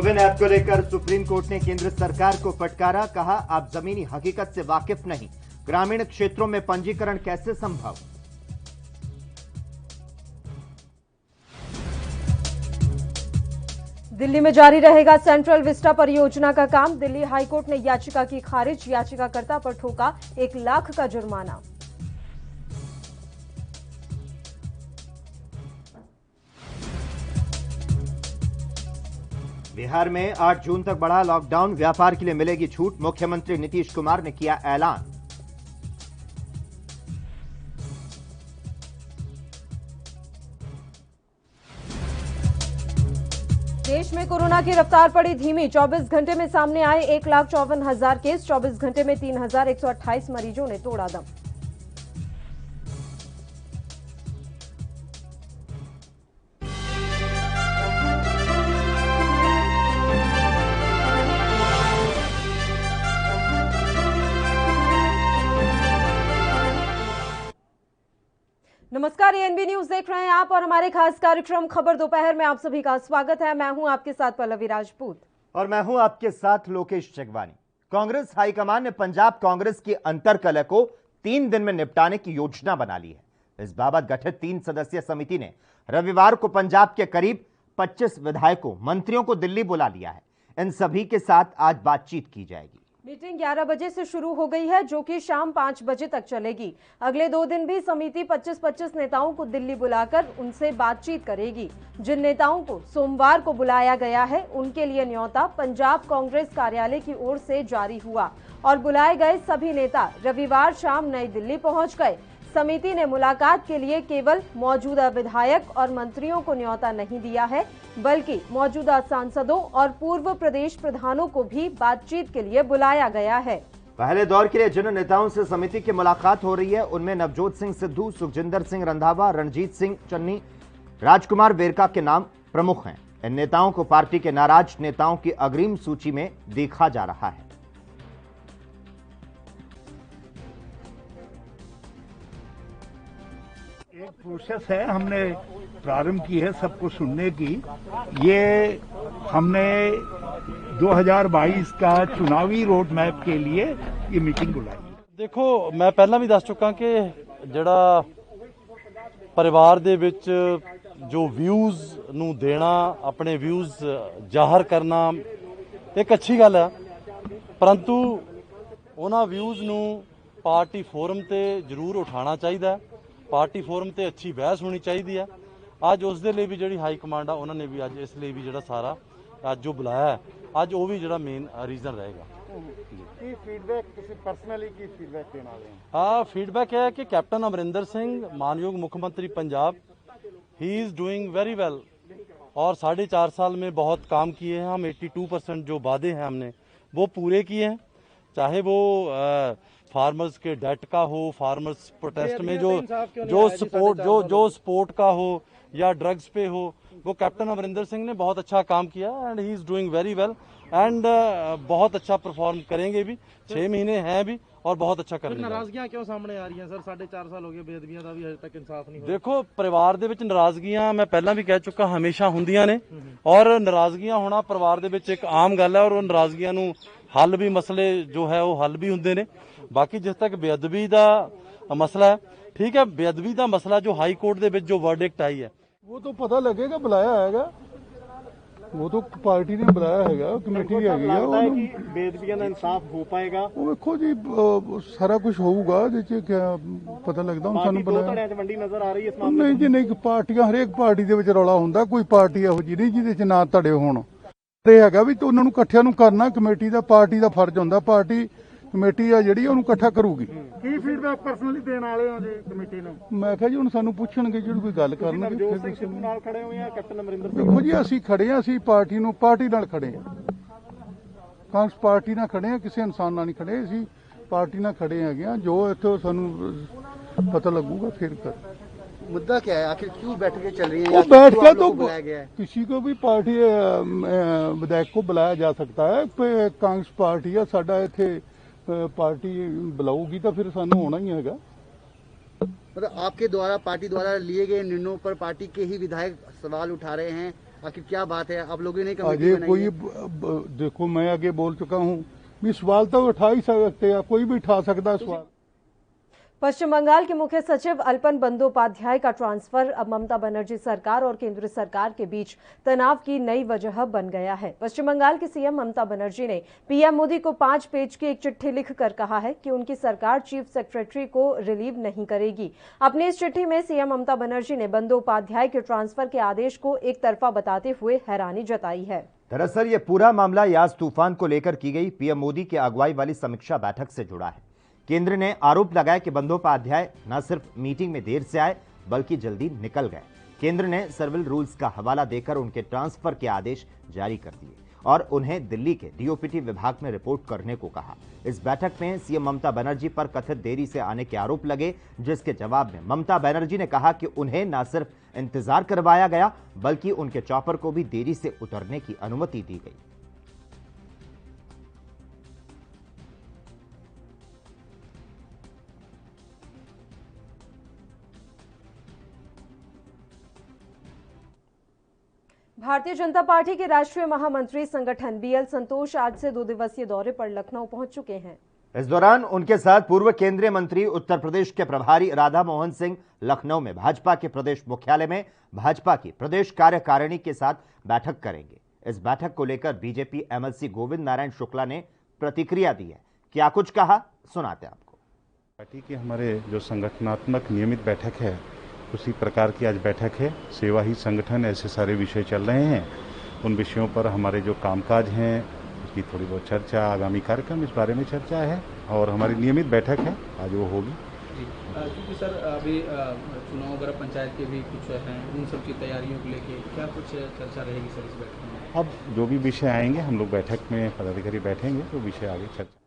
CoWIN app को लेकर supreme court ने केंद्र सरकार को फटकारा, कहा आप जमीनी हकीकत से वाकिफ नहीं, ग्रामीण क्षेत्रों में पंजीकरण कैसे संभव। दिल्ली में जारी रहेगा सेंट्रल विस्टा परियोजना का काम, दिल्ली हाईकोर्ट ने याचिका की खारिज, याचिकाकर्ता पर ठोका 1 लाख का जुर्माना। बिहार में 8 जून तक बढ़ा लॉकडाउन, व्यापार के लिए मिलेगी छूट, मुख्यमंत्री नीतीश कुमार ने किया ऐलान। देश में कोरोना की रफ्तार पड़ी धीमी, 24 घंटे में सामने आए 1,54,000 केस, 24 घंटे में 3,128 मरीजों ने तोड़ा दम। नमस्कार, एएनबी न्यूज देख रहे हैं आप और हमारे खास कार्यक्रम खबर दोपहर में आप सभी का स्वागत है। मैं हूं आपके साथ पल्लवी राजपूत और मैं हूं आपके साथ लोकेश जगवानी। कांग्रेस हाईकमान ने पंजाब कांग्रेस की अंतर्कलह को 3 दिन में निपटाने की योजना बना ली है। इस बाबत गठित 3 सदस्यीय समिति ने रविवार को पंजाब के करीब 25 विधायकों, मंत्रियों को दिल्ली बुला लिया है। इन सभी के साथ आज बातचीत की जाएगी। मीटिंग 11 बजे से शुरू हो गई है, जो कि शाम 5 बजे तक चलेगी। अगले 2 दिन भी समिति 25-25 नेताओं को दिल्ली बुलाकर उनसे बातचीत करेगी। जिन नेताओं को सोमवार को बुलाया गया है, उनके लिए न्योता पंजाब कांग्रेस कार्यालय की ओर से जारी हुआ और बुलाए गए सभी नेता रविवार शाम नई दिल्ली पहुंच गए। समिति ने मुलाकात के लिए केवल मौजूदा विधायक और मंत्रियों को न्योता नहीं दिया है, बल्कि मौजूदा सांसदों और पूर्व प्रदेश प्रधानों को भी बातचीत के लिए बुलाया गया है। पहले दौर के लिए जिन नेताओं से समिति की मुलाकात हो रही है, उनमें नवजोत सिंह सिद्धू, सुखजिंदर सिंह रंधावा, रणजीत सिंह चन्नी, राजकुमार वेरका के नाम प्रमुख हैं। इन नेताओं को पार्टी के नाराज नेताओं की अग्रिम सूची में देखा जा रहा है। एक प्रोसेस है, हमने प्रारंभ की है सबको सुनने की। ये हमने 2022 का चुनावी रोड मैप के लिए ये मीटिंग बुलाई। देखो, मैं पहला भी दस चुका कि ਜਿਹੜਾ परिवार ਦੇ ਵਿੱਚ जो व्यूज़ ਨੂੰ देना, अपने व्यूज़ ਜ਼ਾਹਰ करना एक अच्छी गल है, परंतु ਉਹਨਾਂ व्यूज़ ਨੂੰ पार्टी फोरम ਤੇ ਜ਼ਰੂਰ ਉਠਾਉਣਾ ਚਾਹੀਦਾ है। पार्टी फोरम ਤੇ अच्छी बहस होनी चाहिए है। ਅੱਜ ਉਸ ਦੇ ਲਈ ਵੀ ਜਿਹੜੀ ਹਾਈ ਕਮਾਂਡ ਆ ਉਹਨਾਂ ਨੇ ਵੀ ਅੱਜ ਇਸ ਲਈ ਵੀ ਜਿਹੜਾ ਸਾਰਾ ਅੱਜ ਜੋ ਬੁਲਾਇਆ ਹੈ, ਅੱਜ ਉਹ ਵੀ ਜਿਹੜਾ ਮੇਨ ਰੀਜ਼ਨ ਰਹੇਗਾ। ਕੀ ਫੀਡਬੈਕ ਤੁਸੀਂ ਪਰਸਨਲੀ ਕੀ ਫੀਡਬੈਕ ਦੇਣ ਵਾਲੇ ਹੋ? हाँ, फीडबैक है कि कैप्टन अमरिंदर सिंह, मानयोग मुख्यमंत्री Punjab, he is doing very well और 4.5 साल में बहुत काम किए हैं। हम 82% जो वादे हैं हमने वो पूरे किए हैं, चाहे वो फार्मर्स के डेट का हो, फार्मर्स प्रोटेस्ट में जो सपोर्ट का हो या ड्रग्स पे हो, वो कैप्टन अमरिंदर सिंह ने बहुत अच्छा काम किया and he is doing very well and बहुत अच्छा परफॉर्म करेंगे भी। 6 महीने हैं भी और बहुत अच्छा करेंगे। नाराजगियां क्यों सामने आ रही हैं सर? 4.5 साल हो गए, बेअदबियां का भी अजे तक इंसाफ नहीं हुआ। देखो, परिवार ਦੇ ਵਿੱਚ ਨਾਰਾਜ਼ਗੀਆਂ ਮੈਂ ਪਹਿਲਾਂ ਵੀ ਕਹਿ ਚੁੱਕਾ ਹਮੇਸ਼ਾ ਹੁੰਦੀਆਂ ਨੇ ਔਰ ਨਾਰਾਜ਼ਗੀਆਂ ਹੋਣਾ ਪਰਿਵਾਰ ਦੇ ਵਿੱਚ ਇੱਕ ਆਮ ਗੱਲ ਹੈ ਔਰ ਉਹ ਨਾਰਾਜ਼ਗੀਆਂ ਨੂੰ ਹੱਲ ਵੀ ਮਸਲੇ ਜੋ ਹੈ ਉਹ ਹੱਲ ਵੀ ਹੁੰਦੇ ਨੇ। ਬਾਕੀ ਜਿਸ ਤੱਕ ਬੇਅਦਬੀ ਦਾ ਮਸਲਾ ਹੈ, ठीक है, बेअदबी का मसला जो हाई कोर्ट ਦੇ ਵਿੱਚ जो वर्डिक्ट आई है वो तो पता लगेगा, बुलाया है, वो तो पार्टी ने बुलाया है, कमेटी है। बेअदबियां का इंसाफ हो पाएगा? वो देखो जी, सारा कुछ होगा, देखिए क्या पता लगता हूं सानू बुलाया। वंडी नजर आ रही है इस मामले नहीं जी, नहीं, पार्टियां हरेक पार्टी ਦੇ ਵਿੱਚ ਰੌਲਾ ਹੁੰਦਾ, कोई पार्टी ਇਹੋ ਜਿਹੀ ਨਹੀਂ ਜਿਹਦੇ 'ਚ ਨਾ ਧੜੇ ਹੋਣ। ਇਹ ਹੈਗਾ ਵੀ ਤੇ ਉਹਨਾਂ ਨੂੰ ਇਕੱਠਿਆਂ ਨੂੰ ਕਰਨਾ, ਕਮੇਟੀ ਦਾ ਪਾਰਟੀ ਦਾ ਫਰਜ਼ ਹੁੰਦਾ। ਪਾर्टी ਕਮੇਟੀ ਆ ਜਿਹੜੀ ਉਹਨੂੰ ਇਕੱਠਾ ਕਰੂਗੀ। ਕੀ ਫੀਡਬੈਕ ਪਰਸਨਲੀ ਦੇਣ ਵਾਲੇ ਹੋ ਜੀ ਕਮੇਟੀ ਨੂੰ? ਮੈਂ ਕਿਹਾ ਜੀ ਹੁਣ ਸਾਨੂੰ ਪੁੱਛਣਗੇ, ਜਿਹੜੀ ਕੋਈ ਗੱਲ ਕਰਨਗੇ। ਨਵਜੋਤ ਸਿੰਘ ਸਿੱਧੂ ਨਾਲ ਖੜੇ ਹੋਏ ਆ, ਕੈਪਟਨ ਅਮਰਿੰਦਰ ਸਿੰਘ। ਦੇਖੋ ਜੀ, ਅਸੀਂ ਖੜੇ ਆ, ਅਸੀਂ ਪਾਰਟੀ ਨਾਲ ਖੜੇ ਆ, ਕਾਂਗਰਸ ਪਾਰਟੀ ਨਾਲ ਖੜੇ ਆ, ਕਿਸੇ ਇਨਸਾਨ ਨਾਲ ਨਹੀਂ ਖੜੇ। ਅਸੀਂ ਪਾਰਟੀ ਨਾਲ ਖੜੇ ਹੈਗੇ ਆ। जो ਇੱਥੋਂ ਸਾਨੂੰ ਪਤਾ ਲੱਗੂਗਾ ਫਿਰ कर। मुद्दा क्या है, आखिर क्यों बैठकें चल रही है? बैठ के तो बुलाया गया है? किसी को भी पार्टी विधायक को बुलाया जा सकता है। कांग्रेस पार्टी है, साडा इत्थे पार्टी बुलाऊगी तो फिर सानू होना ही हैगा। मतलब आपके द्वारा, पार्टी द्वारा लिए गए निर्णयों पर पार्टी के ही विधायक सवाल उठा रहे हैं। आखिर क्या बात है, आप लोगों ने कमेटी अजय बनाई कोई है? देखो, मैं आगे बोल चुका हूँ, भी सवाल तो उठा ही सकते हैं, कोई भी उठा सकता है सवाल। पश्चिम बंगाल के मुख्य सचिव अल्पन बंदोपाध्याय का ट्रांसफर अब ममता बनर्जी सरकार और केंद्र सरकार के बीच तनाव की नई वजह बन गया है। पश्चिम बंगाल की सीएम ममता बनर्जी ने पीएम मोदी को 5 पेज की एक चिट्ठी लिखकर कहा है कि उनकी सरकार चीफ सेक्रेटरी को रिलीव नहीं करेगी। अपनी इस चिट्ठी में सीएम ममता बनर्जी ने बंदोपाध्याय के ट्रांसफर के आदेश को एक तरफा बताते हुए हैरानी जताई है। दरअसल ये पूरा मामला यास तूफान को लेकर की गई पीएम मोदी की अगुवाई वाली समीक्षा बैठक से जुड़ा है। केंद्र ने आरोप लगाया कि बंदोपाध्याय न सिर्फ मीटिंग में देर से आए बल्कि जल्दी निकल गए। केंद्र ने सर्विल रूल्स का हवाला देकर उनके ट्रांसफर के आदेश जारी कर दिए और उन्हें दिल्ली के डीओपीटी विभाग में रिपोर्ट करने को कहा। इस बैठक में सीएम ममता बनर्जी पर कथित देरी से आने के आरोप लगे, जिसके जवाब में ममता बनर्जी ने कहा कि उन्हें न सिर्फ इंतजार करवाया गया बल्कि उनके चॉपर को भी देरी से उतरने की अनुमति दी गई। भारतीय जनता पार्टी के राष्ट्रीय महामंत्री संगठन बीएल संतोष आज से 2 दिवसीय दौरे पर लखनऊ पहुंच चुके हैं। इस दौरान उनके साथ पूर्व केंद्रीय मंत्री उत्तर प्रदेश के प्रभारी राधा मोहन सिंह लखनऊ में भाजपा के प्रदेश मुख्यालय में भाजपा की प्रदेश कार्यकारिणी के साथ बैठक करेंगे। इस बैठक को लेकर बीजेपी एमएलसी गोविंद नारायण शुक्ला ने प्रतिक्रिया दी है। क्या कुछ कहा, सुनाते आपको। पार्टी की हमारे जो संगठनात्मक नियमित बैठक है उसी प्रकार की आज बैठक है। सेवा ही संगठन, ऐसे सारे विषय चल रहे हैं। उन विषयों पर हमारे जो कामकाज हैं उसकी थोड़ी बहुत चर्चा, आगामी कार्यक्रम, इस बारे में चर्चा है और हमारी नियमित बैठक है, आज वो होगी। क्योंकि सर अभी चुनाव वगैरह पंचायत के भी कुछ हैं, उन सब की तैयारियों को लेके क्या कुछ चर्चा रहेगी सर इस बैठक में? अब जो भी विषय आएंगे हम लोग बैठक में पदाधिकारी बैठेंगे तो विषय आगे चर्चा।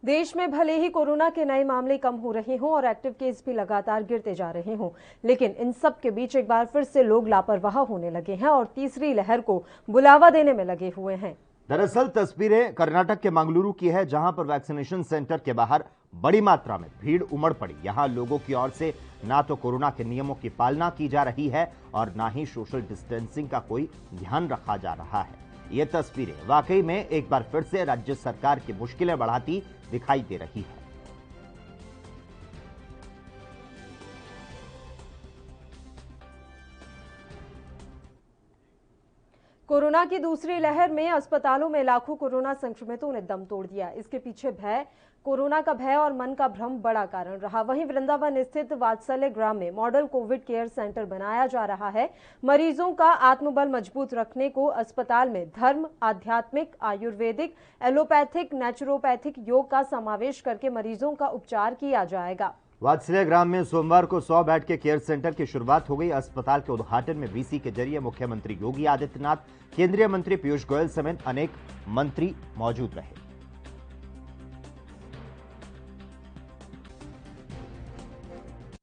देश में भले ही कोरोना के नए मामले कम हो रहे हों और एक्टिव केस भी लगातार गिरते जा रहे हों, लेकिन इन सब के बीच एक बार फिर से लोग लापरवाह होने लगे हैं और तीसरी लहर को बुलावा देने में लगे हुए हैं। दरअसल तस्वीरें कर्नाटक के मंगलुरु की है, जहां पर वैक्सीनेशन सेंटर के बाहर बड़ी मात्रा में भीड़ उमड़ पड़ी। यहां लोगों की ओर से ना तो कोरोना के नियमों की पालना की जा रही है और ना ही सोशल डिस्टेंसिंग का कोई ध्यान रखा जा रहा है। ये तस्वीरें वाकई में एक बार फिर से राज्य सरकार की मुश्किलें बढ़ाती दिखाई दे रही है। कोरोना की दूसरी लहर में अस्पतालों में लाखों कोरोना संक्रमितों ने दम तोड़ दिया। इसके पीछे भय, कोरोना का भय और मन का भ्रम बड़ा कारण रहा। वहीं वृंदावन स्थित वात्सल्य ग्राम में मॉडल कोविड केयर सेंटर बनाया जा रहा है। मरीजों का आत्मबल मजबूत रखने को अस्पताल में धर्म, आध्यात्मिक, आयुर्वेदिक, एलोपैथिक, नेचुरोपैथिक योग का समावेश करके मरीजों का उपचार किया जाएगा। वात्सल्य ग्राम में सोमवार को 100 बेड के केयर सेंटर की शुरुआत हो गई। अस्पताल के उद्घाटन में वीसी के जरिए मुख्यमंत्री योगी आदित्यनाथ, केंद्रीय मंत्री पीयूष गोयल समेत अनेक मंत्री मौजूद रहे।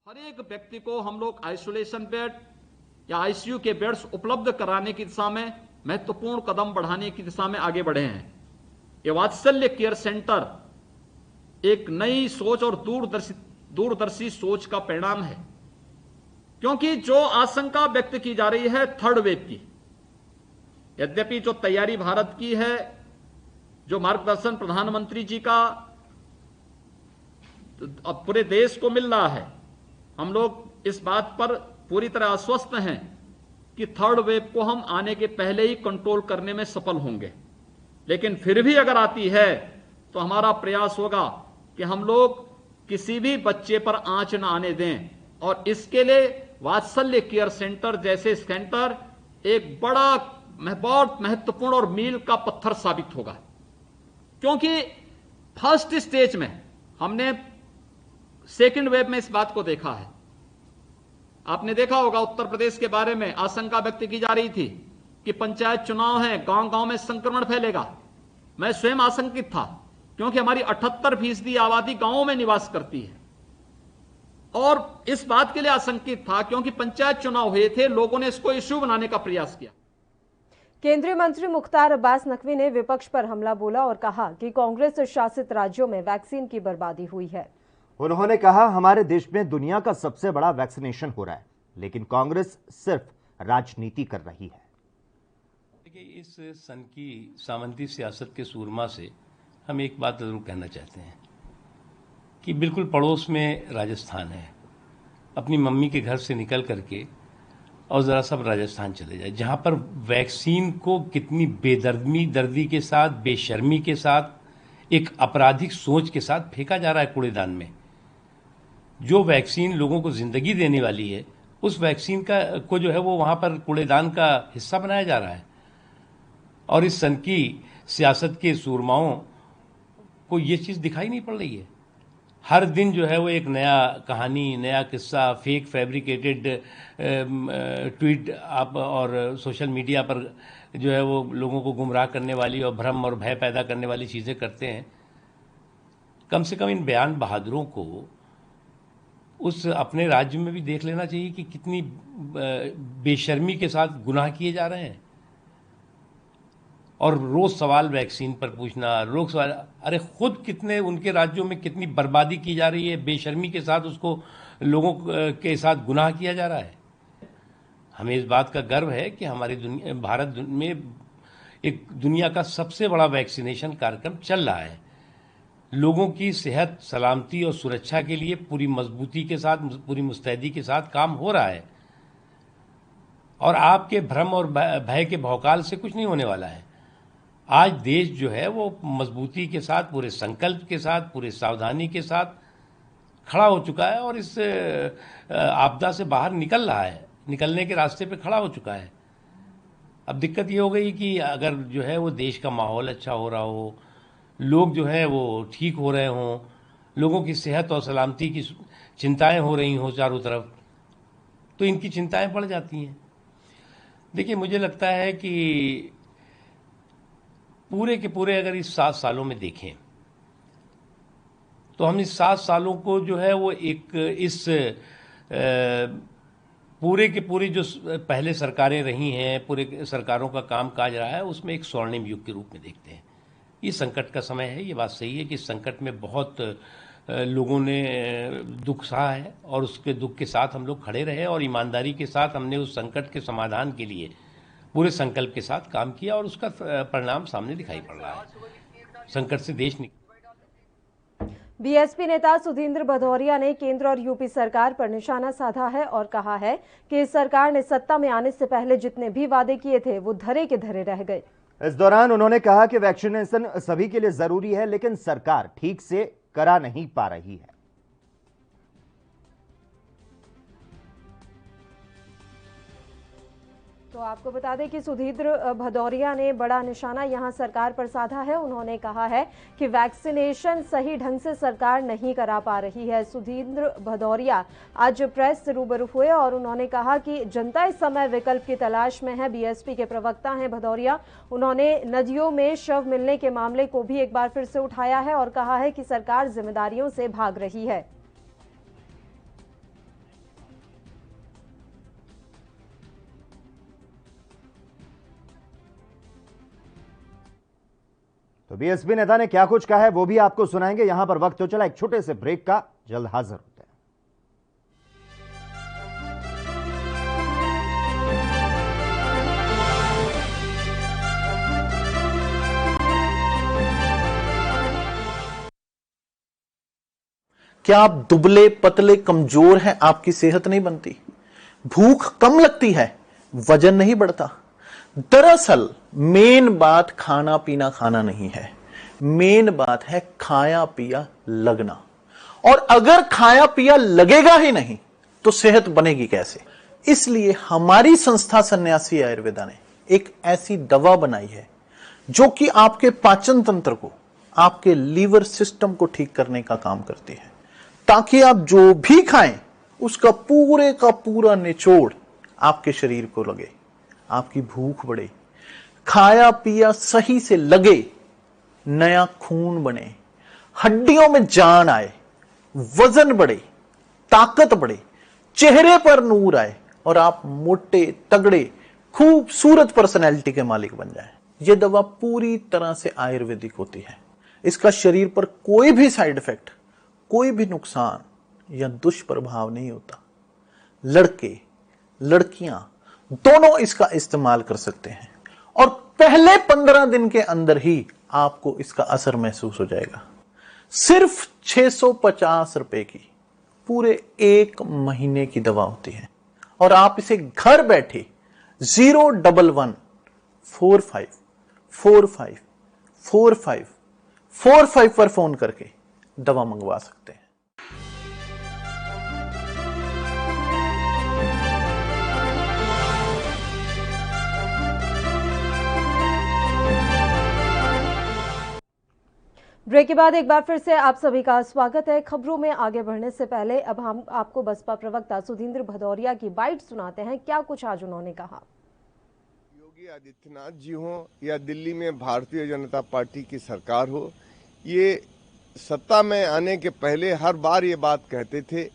हर एक व्यक्ति को हम लोग आइसोलेशन बेड या आईसीयू के बेड्स उपलब्ध कराने की दिशा में महत्वपूर्ण कदम बढ़ाने की दिशा में आगे बढ़े हैं। ये वात्सल्य केयर सेंटर एक नई सोच और दूरदर्शी सोच का परिणाम है, क्योंकि जो आशंका व्यक्त की जा रही है थर्ड वेव की, यद्यपि जो तैयारी भारत की है, जो मार्गदर्शन प्रधानमंत्री जी का अब पूरे देश को मिल रहा है, हम लोग इस बात पर पूरी तरह आश्वस्त हैं कि थर्ड वेव को हम आने के पहले ही कंट्रोल करने में सफल होंगे। लेकिन फिर भी अगर आती है तो हमारा प्रयास होगा कि हम लोग किसी भी बच्चे पर आंच न आने दें और इसके लिए वात्सल्य केयर सेंटर जैसे सेंटर एक बहुत महत्वपूर्ण और मील का पत्थर साबित होगा। क्योंकि फर्स्ट स्टेज में हमने सेकेंड वेव में इस बात को देखा है। आपने देखा होगा उत्तर प्रदेश के बारे में आशंका व्यक्त की जा रही थी कि पंचायत चुनाव है, गांव-गांव में संक्रमण फैलेगा। मैं स्वयं आशंकित था, क्योंकि हमारी 78% आबादी गांवों में निवास करती है और इस बात के लिए आशंकित था क्योंकि पंचायत चुनाव हुए थे, लोगों ने इसको इश्यू बनाने का प्रयास किया। केंद्रीय मंत्री मुख्तार अब्बास नकवी ने विपक्ष पर हमला बोला और कहा कि कांग्रेस शासित राज्यों में वैक्सीन की बर्बादी हुई है। उन्होंने कहा, हमारे देश में दुनिया का सबसे बड़ा वैक्सीनेशन हो रहा है, लेकिन कांग्रेस सिर्फ राजनीति कर रही है। इस सन की सामंती सियासत के सूरमा से हम एक बात जरूर कहना चाहते हैं कि बिल्कुल पड़ोस में राजस्थान है। अपनी मम्मी के घर से निकल करके और ज़रा सब राजस्थान चले जाए, जहाँ पर वैक्सीन को कितनी दर्दी के साथ, बेशर्मी के साथ, एक आपराधिक सोच के साथ फेंका जा रहा है कूड़ेदान में। जो वैक्सीन लोगों को ज़िंदगी देने वाली है, उस वैक्सीन को जो है वो वहाँ पर कूड़ेदान का हिस्सा बनाया जा रहा है। और इस सन की सियासत के सूरमाओं को ये चीज़ दिखाई नहीं पड़ रही है। हर दिन जो है वो एक नया कहानी, नया किस्सा, फेक फैब्रिकेटेड ट्वीट आप और सोशल मीडिया पर जो है वो लोगों को गुमराह करने वाली और भ्रम और भय पैदा करने वाली चीज़ें करते हैं। कम से कम इन बयान बहादुरों को उस अपने राज्य में भी देख लेना चाहिए कि कितनी बेशर्मी के साथ गुनाह किए जा रहे हैं। और रोज सवाल वैक्सीन पर पूछना, रोज सवाल, अरे खुद कितने उनके राज्यों में कितनी बर्बादी की जा रही है, बेशर्मी के साथ उसको लोगों के साथ गुनाह किया जा रहा है। हमें इस बात का गर्व है कि हमारी भारत में एक दुनिया का सबसे बड़ा वैक्सीनेशन कार्यक्रम चल रहा है। लोगों की सेहत, सलामती और सुरक्षा के लिए पूरी मजबूती के साथ, पूरी मुस्तैदी के साथ काम हो रहा है। और आपके भ्रम और भय के भौकाल से कुछ नहीं होने वाला है। आज देश जो है वो मजबूती के साथ, पूरे संकल्प के साथ, पूरे सावधानी के साथ खड़ा हो चुका है और इस आपदा से बाहर निकल रहा है, निकलने के रास्ते पे खड़ा हो चुका है। अब दिक्कत ये हो गई कि अगर जो है वो देश का माहौल अच्छा हो रहा हो, लोग जो है वो ठीक हो रहे हों, लोगों की सेहत और सलामती की चिंताएं हो रही हों चारों तरफ, तो इनकी चिंताएं बढ़ जाती हैं। देखिए, मुझे लगता है कि पूरे के पूरे अगर इस 7 सालों में देखें तो हम इस 7 सालों को जो है वो एक इस पूरे के पूरे जो पहले सरकारें रही हैं, पूरे सरकारों का काम काज रहा है, उसमें एक स्वर्णिम युग के रूप में देखते हैं। ये संकट का समय है, ये बात सही है कि इस संकट में बहुत लोगों ने दुख सहा है और उसके दुख के साथ हम लोग खड़े रहे और ईमानदारी के साथ हमने उस संकट के समाधान के लिए पूरे संकल्प के साथ काम किया और उसका परिणाम सामने दिखाई पड़ रहा है। संकट से देश बीएसपी नेता सुधींद्र भदौरिया ने केंद्र और यूपी सरकार पर निशाना साधा है और कहा है कि इस सरकार ने सत्ता में आने से पहले जितने भी वादे किए थे वो धरे के धरे रह गए। इस दौरान उन्होंने कहा कि वैक्सीनेशन सभी के लिए जरूरी है, लेकिन सरकार ठीक से करा नहीं पा रही है। तो आपको बता दें कि सुधींद्र भदौरिया ने बड़ा निशाना यहां सरकार पर साधा है। उन्होंने कहा है कि वैक्सीनेशन सही ढंग से सरकार नहीं करा पा रही है। सुधींद्र भदौरिया आज प्रेस से रूबरू हुए और उन्होंने कहा कि जनता इस समय विकल्प की तलाश में है। बीएसपी के प्रवक्ता हैं भदौरिया। उन्होंने नदियों में शव मिलने के मामले को भी एक बार फिर से उठाया है और कहा है कि सरकार जिम्मेदारियों से भाग रही है। तो बीएसपी नेता ने क्या कुछ कहा है वो भी आपको सुनाएंगे। यहां पर वक्त हो चला एक छोटे से ब्रेक का, जल्द हाजिर होते हैं। क्या आप दुबले पतले कमजोर हैं? आपकी सेहत नहीं बनती, भूख कम लगती है, वजन नहीं बढ़ता। दरअसल मेन बात खाना पीना खाना नहीं है, मेन बात है खाया पिया लगना। और अगर खाया पिया लगेगा ही नहीं तो सेहत बनेगी कैसे? इसलिए हमारी संस्था सन्यासी आयुर्वेदा ने एक ऐसी दवा बनाई है जो कि आपके पाचन तंत्र को, आपके लीवर सिस्टम को ठीक करने का काम करती है, ताकि आप जो भी खाएं उसका पूरे का पूरा निचोड़ आपके शरीर को लगे, आपकी भूख बढ़े, खाया पिया सही से लगे, नया खून बने, हड्डियों में जान आए, वजन बढ़े, ताकत बढ़े, चेहरे पर नूर आए और आप मोटे तगड़े खूबसूरत पर्सनैलिटी के मालिक बन जाएं। यह दवा पूरी तरह से आयुर्वेदिक होती है। इसका शरीर पर कोई भी साइड इफेक्ट, कोई भी नुकसान या दुष्प्रभाव नहीं होता। लड़के लड़कियां दोनों इसका इस्तेमाल कर सकते हैं और पहले 15 दिन के अंदर ही आपको इसका असर महसूस हो जाएगा। सिर्फ 650 रुपए की पूरे 1 महीने की दवा होती है और आप इसे घर बैठे 01145454545 पर फोन करके दवा मंगवा सकते हैं। ब्रेक के बाद एक बार फिर से आप सभी का स्वागत है। खबरों में आगे बढ़ने से पहले अब हम आपको बसपा प्रवक्ता सुधींद्र भदौरिया की बाइट सुनाते हैं। क्या कुछ आज उन्होंने कहा। योगी आदित्यनाथ जी हो या दिल्ली में भारतीय जनता पार्टी की सरकार हो, ये सत्ता में आने के पहले हर बार ये बात कहते थे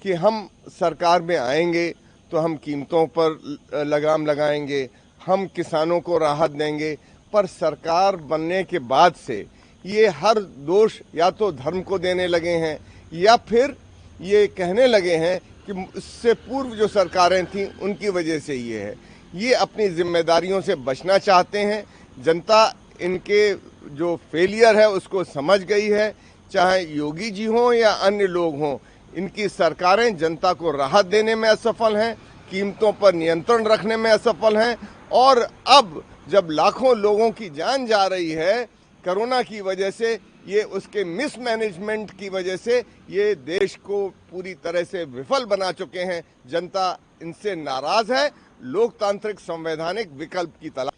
कि हम सरकार में आएंगे तो हम कीमतों पर लगाम लगाएंगे, हम किसानों को राहत देंगे। पर सरकार बनने के बाद से ये हर दोष या तो धर्म को देने लगे हैं या फिर ये कहने लगे हैं कि इससे पूर्व जो सरकारें थीं उनकी वजह से ये है। ये अपनी जिम्मेदारियों से बचना चाहते हैं। जनता इनके जो फेलियर है उसको समझ गई है। चाहे योगी जी हों या अन्य लोग हों, इनकी सरकारें जनता को राहत देने में असफल हैं, कीमतों पर नियंत्रण रखने में असफल हैं। और अब जब लाखों लोगों की जान जा रही है कोरोना की वजह से, ये उसके मिसमैनेजमेंट की वजह से ये देश को पूरी तरह से विफल बना चुके हैं। जनता इनसे नाराज है। लोकतांत्रिक संवैधानिक विकल्प की तलाश।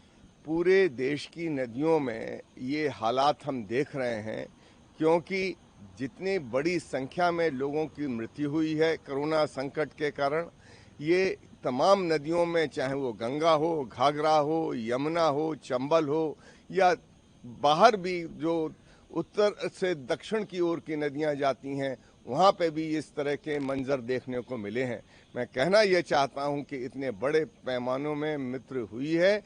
पूरे देश की नदियों में ये हालात हम देख रहे हैं, क्योंकि जितनी बड़ी संख्या में लोगों की मृत्यु हुई है कोरोना संकट के कारण, ये तमाम नदियों में, चाहे वो गंगा हो, घाघरा हो, यमुना हो, चंबल हो या बाहर भी जो उत्तर से दक्षिण की ओर की नदियां जाती हैं, वहाँ पे भी इस तरह के मंजर देखने को मिले हैं। मैं कहना यह चाहता हूँ कि इतने बड़े पैमानों में मृत्यु हुई है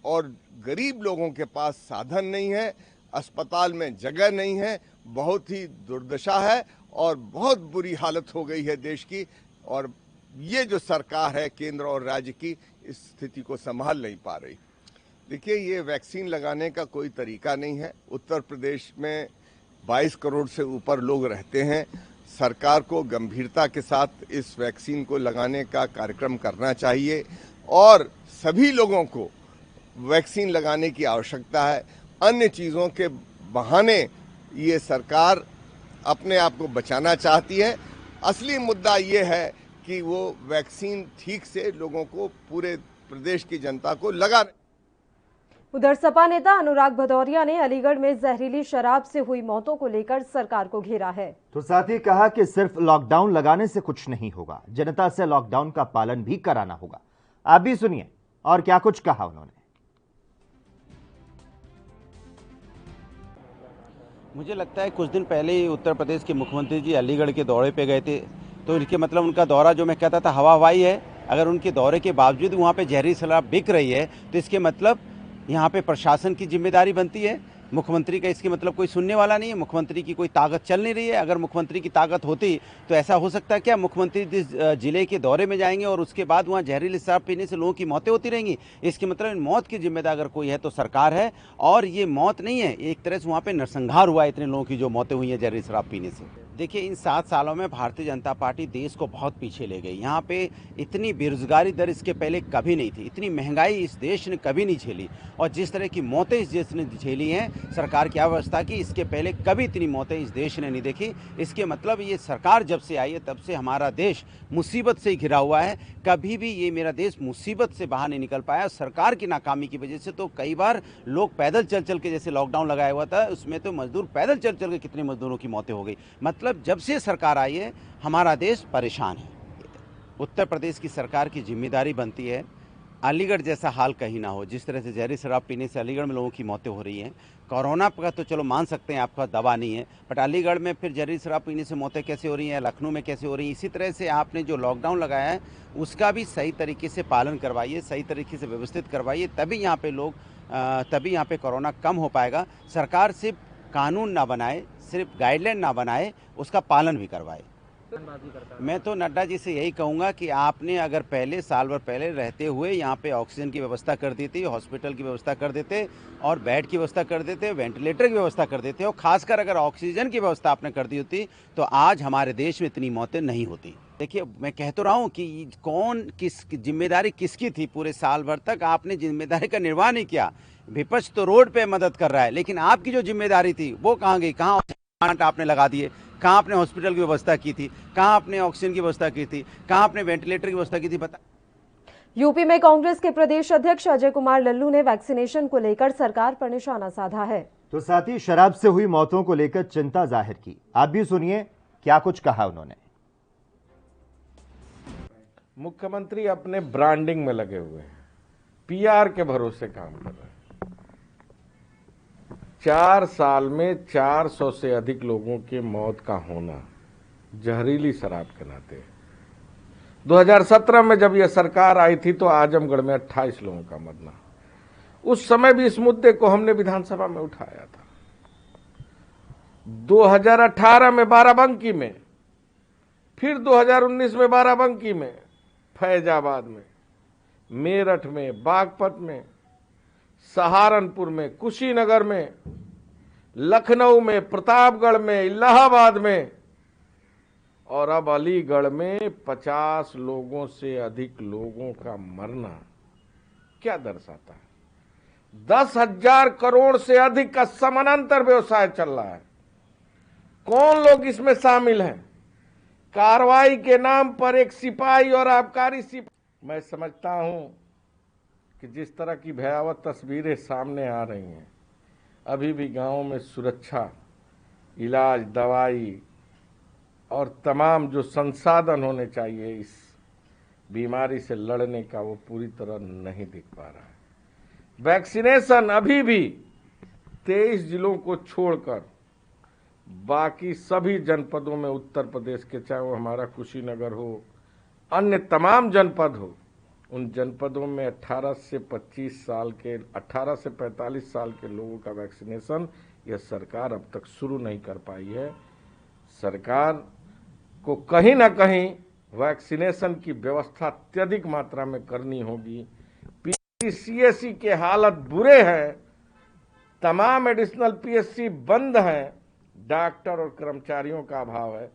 और गरीब लोगों के पास साधन नहीं है, अस्पताल में जगह नहीं है, बहुत ही दुर्दशा है और बहुत बुरी हालत हो गई है देश की। और ये जो सरकार है केंद्र और राज्य की, इस स्थिति को संभाल नहीं पा रही। देखिए, ये वैक्सीन लगाने का कोई तरीका नहीं है। उत्तर प्रदेश में 22 करोड़ से ऊपर लोग रहते हैं। सरकार को गंभीरता के साथ इस वैक्सीन को लगाने का कार्यक्रम करना चाहिए और सभी लोगों को वैक्सीन लगाने की आवश्यकता है। अन्य चीज़ों के बहाने ये सरकार अपने आप को बचाना चाहती है। असली मुद्दा ये है कि वो वैक्सीन ठीक से लोगों को, पूरे प्रदेश की जनता को लगा। उधर सपा नेता अनुराग भदौरिया ने अलीगढ़ में जहरीली शराब से हुई मौतों को लेकर सरकार को घेरा है। तो साथ ही कहा कि सिर्फ लॉकडाउन लगाने से कुछ नहीं होगा, जनता से लॉकडाउन का पालन भी कराना होगा। आप भी सुनिए और क्या कुछ कहा उन्होंने। मुझे लगता है कुछ दिन पहले ही उत्तर प्रदेश के मुख्यमंत्री जी अलीगढ़ के दौरे पे गए थे, तो इसके मतलब उनका दौरा, जो मैं कहता था हवा हवाई है। अगर उनके दौरे के बावजूद वहाँ पे जहरीली शराब बिक रही है तो इसके मतलब यहाँ पे प्रशासन की जिम्मेदारी बनती है। मुख्यमंत्री का इसके मतलब कोई सुनने वाला नहीं है। मुख्यमंत्री की कोई ताकत चल नहीं रही है। अगर मुख्यमंत्री की ताकत होती तो ऐसा हो सकता है क्या, मुख्यमंत्री जिस जिले के दौरे में जाएंगे और उसके बाद वहाँ जहरीली शराब पीने से लोगों की मौतें होती रहेंगी? इसके मतलब मौत की जिम्मेदार अगर कोई है तो सरकार है। और ये मौत नहीं है, एक तरह से वहाँ पे नरसंहार हुआ है इतने लोगों की जो मौतें हुई हैं जहरीली शराब पीने से। देखिए, इन 7 सालों में भारतीय जनता पार्टी देश को बहुत पीछे ले गई। यहाँ पे इतनी बेरोजगारी दर इसके पहले कभी नहीं थी, इतनी महंगाई इस देश ने कभी नहीं झेली, और जिस तरह की मौतें इस देश ने झेली हैं सरकार की व्यवस्था की, इसके पहले कभी इतनी मौतें इस देश ने नहीं देखी। इसके मतलब ये सरकार जब से आई है तब से हमारा देश मुसीबत से घिरा हुआ है। कभी भी ये मेरा देश मुसीबत से बाहर नहीं निकल पाया। सरकार की नाकामी की वजह से तो कई बार लोग पैदल चल चल के, जैसे लॉकडाउन लगाया हुआ था उसमें तो मजदूर पैदल चल चल के कितने मजदूरों की मौतें हो गई। मतलब जब से सरकार आई है हमारा देश परेशान है। उत्तर प्रदेश की सरकार की जिम्मेदारी बनती है अलीगढ़ जैसा हाल कहीं ना हो। जिस तरह से जहरीली शराब पीने से अलीगढ़ में लोगों की मौतें हो रही हैं, कोरोना का तो चलो मान सकते हैं आपका दवा नहीं है, बट अलीगढ़ में फिर जहरीली शराब पीने से मौतें कैसे हो रही हैं, लखनऊ में कैसे हो रही हैं। इसी तरह से आपने जो लॉकडाउन लगाया है उसका भी सही तरीके से पालन करवाइए, सही तरीके से व्यवस्थित करवाइए, तभी यहाँ पे कोरोना कम हो पाएगा। सरकार सिर्फ कानून ना बनाए, सिर्फ गाइडलाइन ना बनाए, उसका पालन भी करवाए। मैं तो नड्डा जी से यही कहूंगा कि आपने अगर पहले साल भर पहले रहते हुए यहाँ पे ऑक्सीजन की व्यवस्था कर दी थी, हॉस्पिटल की व्यवस्था कर देते और बेड की व्यवस्था कर देते, वेंटिलेटर की व्यवस्था कर देते और खासकर अगर ऑक्सीजन की व्यवस्था आपने कर दी होती तो आज हमारे देश में इतनी मौतें नहीं होती। देखिए, मैं कह तो रहा हूँ कि कौन किस जिम्मेदारी किसकी थी। पूरे साल भर तक आपने जिम्मेदारी का निर्वाह नहीं किया। विपक्ष तो रोड पे मदद कर रहा है, लेकिन आपकी जो जिम्मेदारी थी वो कहाँ गई? कहाँ प्लांट आपने लगा दिए? कहाँ आपने हॉस्पिटल की व्यवस्था की थी? कहाँ आपने ऑक्सीजन की व्यवस्था की थी? कहाँ आपने वेंटिलेटर की व्यवस्था की थी? बता। यूपी में कांग्रेस के प्रदेश अध्यक्ष अजय कुमार लल्लू ने वैक्सीनेशन को लेकर सरकार पर निशाना साधा है। तो साथ ही शराब से हुई मौतों को लेकर चिंता जाहिर की। आप भी सुनिए क्या कुछ कहा उन्होंने। मुख्यमंत्री अपने ब्रांडिंग में लगे हुए हैं, पीआर के भरोसे काम कर रहे हैं। 4 साल में 400 से अधिक लोगों के मौत का होना जहरीली शराब के नाते। 2017 में जब यह सरकार आई थी तो आजमगढ़ में 28 लोगों का मरना। उस समय भी इस मुद्दे को हमने विधानसभा में उठाया था। 2018 में बाराबंकी में, फिर 2019 में बाराबंकी में, फैजाबाद में, मेरठ में, बागपत में, सहारनपुर में, कुशीनगर में, लखनऊ में, प्रतापगढ़ में, इलाहाबाद में और अब अलीगढ़ में 50 लोगों से अधिक लोगों का मरना क्या दर्शाता है? 10,000 करोड़ से अधिक का समानांतर व्यवसाय चल रहा है। कौन लोग इसमें शामिल हैं? कार्रवाई के नाम पर एक सिपाही और आबकारी सिपाही। मैं समझता हूं कि जिस तरह की भयावह तस्वीरें सामने आ रही हैं, अभी भी गांवों में सुरक्षा, इलाज, दवाई और तमाम जो संसाधन होने चाहिए इस बीमारी से लड़ने का, वो पूरी तरह नहीं दिख पा रहा है। वैक्सीनेशन अभी भी 23 जिलों को छोड़कर बाकी सभी जनपदों में, उत्तर प्रदेश के, चाहे वो हमारा कुशीनगर हो, अन्य तमाम जनपद हो, उन जनपदों में 18 से 45 साल के लोगों का वैक्सीनेशन यह सरकार अब तक शुरू नहीं कर पाई है। सरकार को कहीं ना कहीं वैक्सीनेशन की व्यवस्था अत्यधिक मात्रा में करनी होगी। पीसीएससी के हालत बुरे हैं, तमाम एडिशनल पीएससी बंद हैं, डॉक्टर और कर्मचारियों का अभाव है।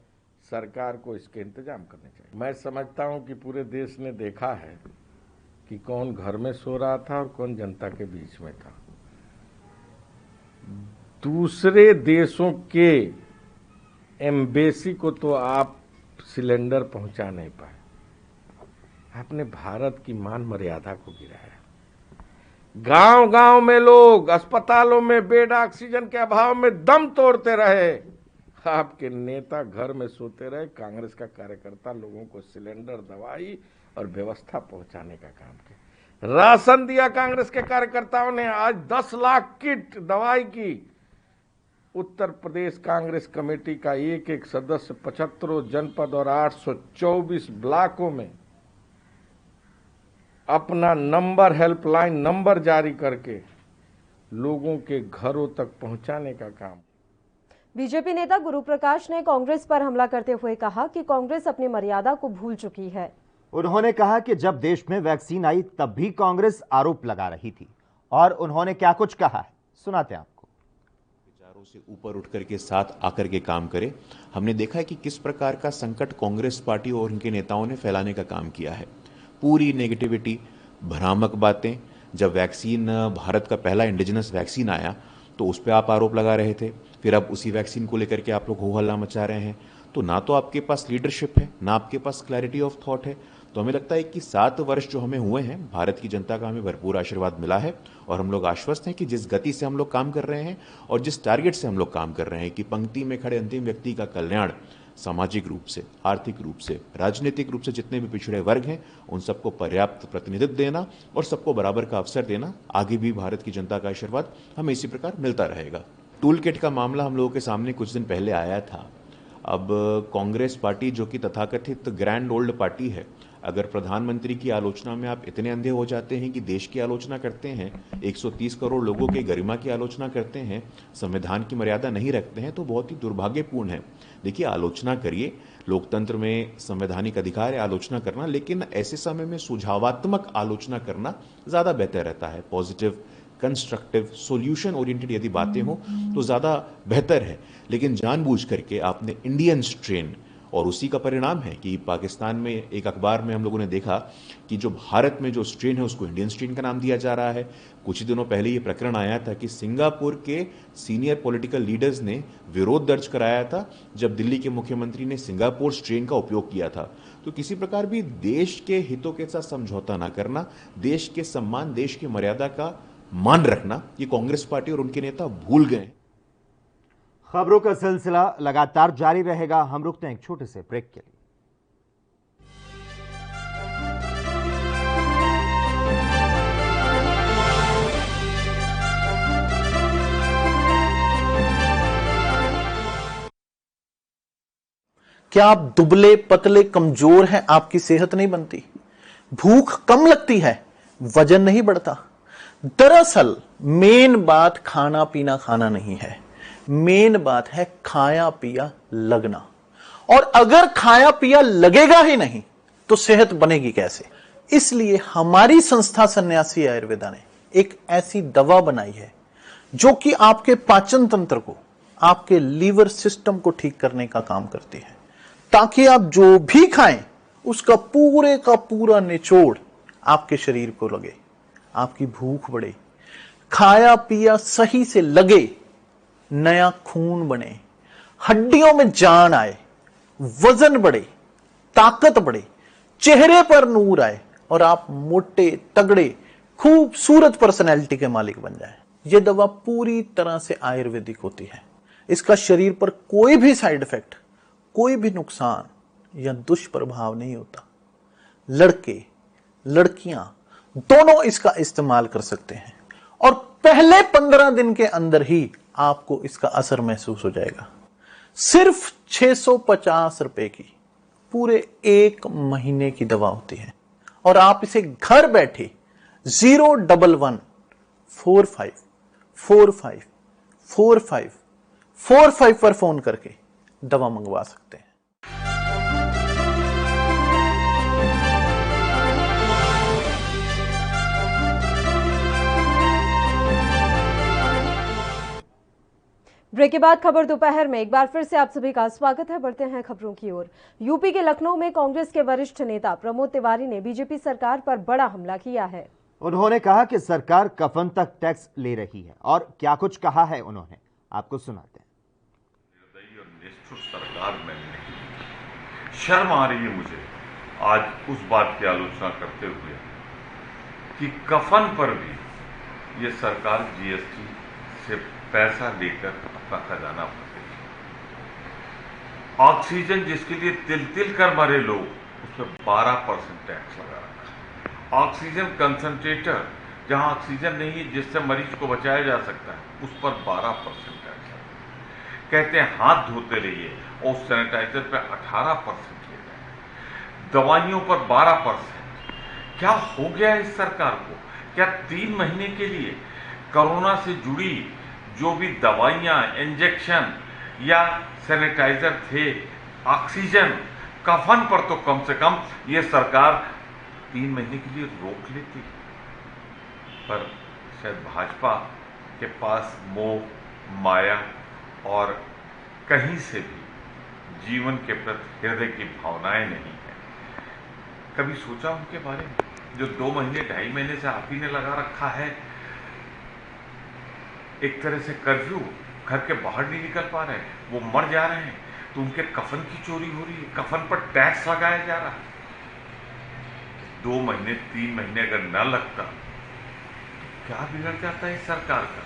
सरकार को इसके इंतजाम करने चाहिए। मैं समझता हूं कि पूरे देश ने देखा है कि कौन घर में सो रहा था और कौन जनता के बीच में था। दूसरे देशों के एम्बेसी को तो आप सिलेंडर पहुंचा नहीं पाए, आपने भारत की मान मर्यादा को गिराया। गांव गांव में लोग अस्पतालों में बेड, ऑक्सीजन के अभाव में दम तोड़ते रहे, आपके नेता घर में सोते रहे। कांग्रेस का कार्यकर्ता लोगों को सिलेंडर, दवाई और व्यवस्था पहुंचाने का काम किया। राशन दिया कांग्रेस के कार्यकर्ताओं ने। आज 10 लाख किट दवाई की उत्तर प्रदेश कांग्रेस कमेटी का एक एक सदस्य 75 जनपद और 824 ब्लॉकों में अपना नंबर, हेल्पलाइन नंबर जारी करके लोगों के घरों तक पहुंचाने का काम। बीजेपी नेता गुरु प्रकाश ने कांग्रेस पर हमला करते हुए कहा कि कांग्रेस अपनी मर्यादा को भूल चुकी है। उन्होंने कहा कि जब देश में वैक्सीन आई तब भी कांग्रेस आरोप लगा रही थी, और उन्होंने क्या कुछ कहा है सुनाते हैं आपको। विचारों से ऊपर उठ करके साथ आकर के काम करे। हमने देखा है कि किस प्रकार का संकट कांग्रेस पार्टी और उनके नेताओं ने फैलाने का काम किया है। पूरी नेगेटिविटी, भ्रामक बातें। जब वैक्सीन, भारत का पहला इंडिजिनस वैक्सीन आया तो उस पर आप आरोप लगा रहे थे, फिर अब उसी वैक्सीन को लेकर के आप लोग हो हल्ला मचा रहे हैं। तो ना तो आपके पास लीडरशिप है, ना आपके पास क्लैरिटी ऑफ थॉट है। तो हमें लगता है कि 7 वर्ष जो हमें हुए हैं, भारत की जनता का हमें भरपूर आशीर्वाद मिला है और हम लोग आश्वस्त हैं कि जिस गति से हम लोग काम कर रहे हैं और जिस टारगेट से हम लोग काम कर रहे हैं कि पंक्ति में खड़े अंतिम व्यक्ति का कल्याण, सामाजिक रूप से, आर्थिक रूप से, राजनीतिक रूप से जितने भी पिछड़े वर्ग हैं उन सबको पर्याप्त प्रतिनिधित्व देना और सबको बराबर का अवसर देना, आगे भी भारत की जनता का आशीर्वाद हमें इसी प्रकार मिलता रहेगा। टूल किट का मामला हम लोगों के सामने कुछ दिन पहले आया था। अब कांग्रेस पार्टी जो कि तथाकथित ग्रैंड ओल्ड पार्टी है, अगर प्रधानमंत्री की आलोचना में आप इतने अंधे हो जाते हैं कि देश की आलोचना करते हैं, 130 करोड़ लोगों के गरिमा की आलोचना करते हैं, संविधान की मर्यादा नहीं रखते हैं, तो बहुत ही दुर्भाग्यपूर्ण है। देखिए, आलोचना करिए, लोकतंत्र में संवैधानिक अधिकार है आलोचना करना, लेकिन ऐसे समय में सुझावात्मक आलोचना करना ज्यादा बेहतर रहता है। पॉजिटिव, कंस्ट्रक्टिव, सॉल्यूशन ओरिएंटेड यदि बातें हो तो ज्यादा बेहतर है। लेकिन जानबूझ करके आपने इंडियन स्ट्रेन, और उसी का परिणाम है कि पाकिस्तान में एक अखबार में हम लोगों ने देखा कि जो भारत में जो स्ट्रेन है उसको इंडियन स्ट्रेन का नाम दिया जा रहा है। कुछ ही दिनों पहले ये प्रकरण आया था कि सिंगापुर के सीनियर पॉलिटिकल लीडर्स ने विरोध दर्ज कराया था जब दिल्ली के मुख्यमंत्री ने सिंगापुर स्ट्रेन का उपयोग किया था। तो किसी प्रकार भी देश के हितों के साथ समझौता ना करना, देश के सम्मान, देश की मर्यादा का मान रखना, ये कांग्रेस पार्टी और उनके नेता भूल गए। खबरों का सिलसिला लगातार जारी रहेगा। हम रुकते हैं एक छोटे से ब्रेक के लिए। क्या आप दुबले पतले कमजोर हैं, आपकी सेहत नहीं बनती, भूख कम लगती है, वजन नहीं बढ़ता? दरअसल मेन बात खाना पीना खाना नहीं है, मेन बात है खाया पिया लगना। और अगर खाया पिया लगेगा ही नहीं तो सेहत बनेगी कैसे? इसलिए हमारी संस्था सन्यासी आयुर्वेदा ने एक ऐसी दवा बनाई है जो कि आपके पाचन तंत्र को, आपके लीवर सिस्टम को ठीक करने का काम करती है, ताकि आप जो भी खाएं उसका पूरे का पूरा निचोड़ आपके शरीर को लगे, आपकी भूख बढ़े, खाया पिया सही से लगे, नया खून बने, हड्डियों में जान आए, वजन बढ़े, ताकत बढ़े, चेहरे पर नूर आए और आप मोटे तगड़े खूबसूरत पर्सनैलिटी के मालिक बन जाएं। यह दवा पूरी तरह से आयुर्वेदिक होती है। इसका शरीर पर कोई भी साइड इफेक्ट, कोई भी नुकसान या दुष्प्रभाव नहीं होता। लड़के लड़कियां दोनों इसका इस्तेमाल कर सकते हैं और पहले 15 दिन के अंदर ही आपको इसका असर महसूस हो जाएगा। सिर्फ 650 रुपए की पूरे 1 महीने की दवा होती है और आप इसे घर बैठे 01145454545 पर फोन करके दवा मंगवा सकते हैं। ब्रेक के बाद खबर दोपहर में एक बार फिर से आप सभी का स्वागत है। बढ़ते हैं खबरों की ओर। यूपी के लखनऊ में कांग्रेस के वरिष्ठ नेता प्रमोद तिवारी ने बीजेपी सरकार पर बड़ा हमला किया है। उन्होंने कहा कि सरकार कफन तक टैक्स ले रही है और क्या कुछ कहा है उन्होंने, आपको सुनाते हैं। निर्दयी और निष्ठुर सरकार में शर्म आ रही है मुझे आज उस बात की आलोचना करते हुए कि कफन पर भी ये सरकार जीएसटी से पैसा लेकर अपना खजाना भर रही है। ऑक्सीजन जिसके लिए तिल तिल कर मरे लोग, उस पर 12% टैक्स लगा रखा है। ऑक्सीजन कंसंट्रेटर जहां ऑक्सीजन नहीं है जिससे मरीज को बचाया जा सकता है, उस पर 12% टैक्स लगा। कहते हैं हाथ धोते रहिए और सैनिटाइजर पर 18% ले रहे हैं, दवाइयों पर 12%। क्या हो गया इस सरकार को? क्या 3 महीने के लिए कोरोना से जुड़ी जो भी दवाइयां, इंजेक्शन या सैनिटाइजर थे, ऑक्सीजन, कफन पर तो कम से कम ये सरकार 3 महीने के लिए रोक लेती। पर शायद भाजपा के पास मोह, माया और कहीं से भी जीवन के प्रति हृदय की भावनाएं नहीं है। कभी सोचा उनके बारे में? जो 2 महीने 2.5 महीने से आप ही ने लगा रखा है एक तरह से कर्फ्यू, घर के बाहर नहीं निकल पा रहे, वो मर जा रहे हैं, तो उनके कफन की चोरी हो रही है, कफन पर टैक्स लगाया जा रहा है। 2 महीने 3 महीने अगर न लगता तो क्या बिगड़ जाता है इस सरकार का?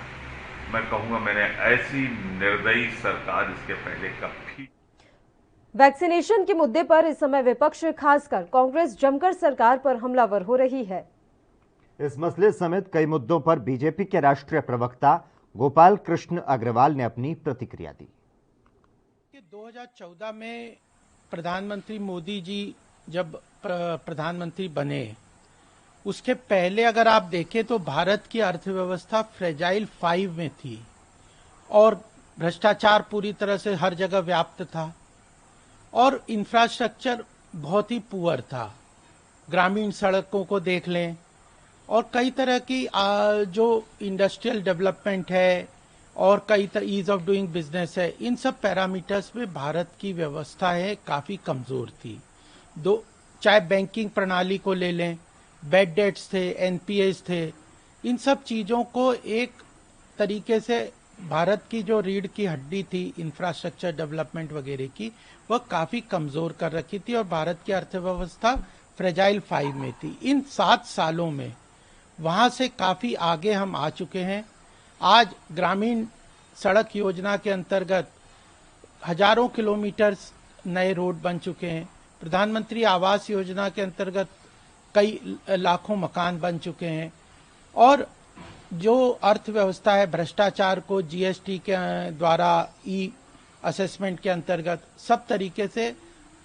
मैं कहूंगा मैंने ऐसी निर्दयी सरकार इसके पहले कभी। वैक्सीनेशन के मुद्दे पर इस समय विपक्ष खासकर कांग्रेस जमकर सरकार पर हमलावर हो रही है। इस मसले समेत कई मुद्दों पर बीजेपी के राष्ट्रीय प्रवक्ता गोपाल कृष्ण अग्रवाल ने अपनी प्रतिक्रिया दी। 2014 में प्रधानमंत्री मोदी जी जब प्रधानमंत्री बने उसके पहले अगर आप देखें तो भारत की अर्थव्यवस्था फ्रेजाइल 5 में थी और भ्रष्टाचार पूरी तरह से हर जगह व्याप्त था और इंफ्रास्ट्रक्चर बहुत ही पुअर था। ग्रामीण सड़कों को देख लें और कई तरह की जो इंडस्ट्रियल डेवलपमेंट है और कई ईज ऑफ डूइंग बिजनेस है, इन सब पैरामीटर्स में भारत की व्यवस्था है काफी कमजोर थी। चाहे बैंकिंग प्रणाली को ले लें, बैड डेट्स थे, एनपीएस थे, इन सब चीजों को एक तरीके से भारत की जो रीढ़ की हड्डी थी इंफ्रास्ट्रक्चर डेवलपमेंट वगैरह की, वह काफी कमजोर कर रखी थी और भारत की अर्थव्यवस्था फ्रेजाइल 5 में थी। इन 7 सालों में वहां से काफी आगे हम आ चुके हैं। आज ग्रामीण सड़क योजना के अंतर्गत हजारों किलोमीटर नए रोड बन चुके हैं। प्रधानमंत्री आवास योजना के अंतर्गत कई लाखों मकान बन चुके हैं और जो अर्थव्यवस्था है भ्रष्टाचार को जीएसटी के द्वारा ई असेसमेंट के अंतर्गत सब तरीके से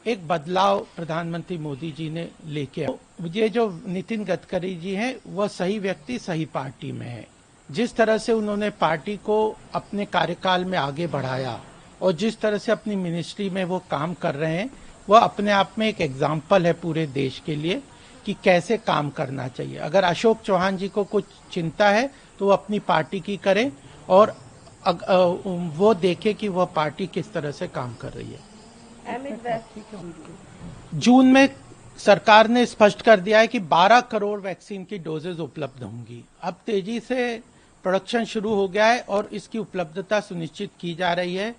एक बदलाव प्रधानमंत्री मोदी जी ने लेके आए। ये जो नितिन गडकरी जी हैं वह सही व्यक्ति सही पार्टी में है। जिस तरह से उन्होंने पार्टी को अपने कार्यकाल में आगे बढ़ाया और जिस तरह से अपनी मिनिस्ट्री में वो काम कर रहे हैं वह अपने आप में एक एग्जाम्पल है पूरे देश के लिए कि कैसे काम करना चाहिए। अगर अशोक चौहान जी को कुछ चिंता है तो वो अपनी पार्टी की करें और वो देखे कि वह पार्टी किस तरह से काम कर रही है। जून में सरकार ने स्पष्ट कर दिया है कि 12 करोड़ वैक्सीन की डोजेज उपलब्ध होंगी। अब तेजी से प्रोडक्शन शुरू हो गया है और इसकी उपलब्धता सुनिश्चित की जा रही है।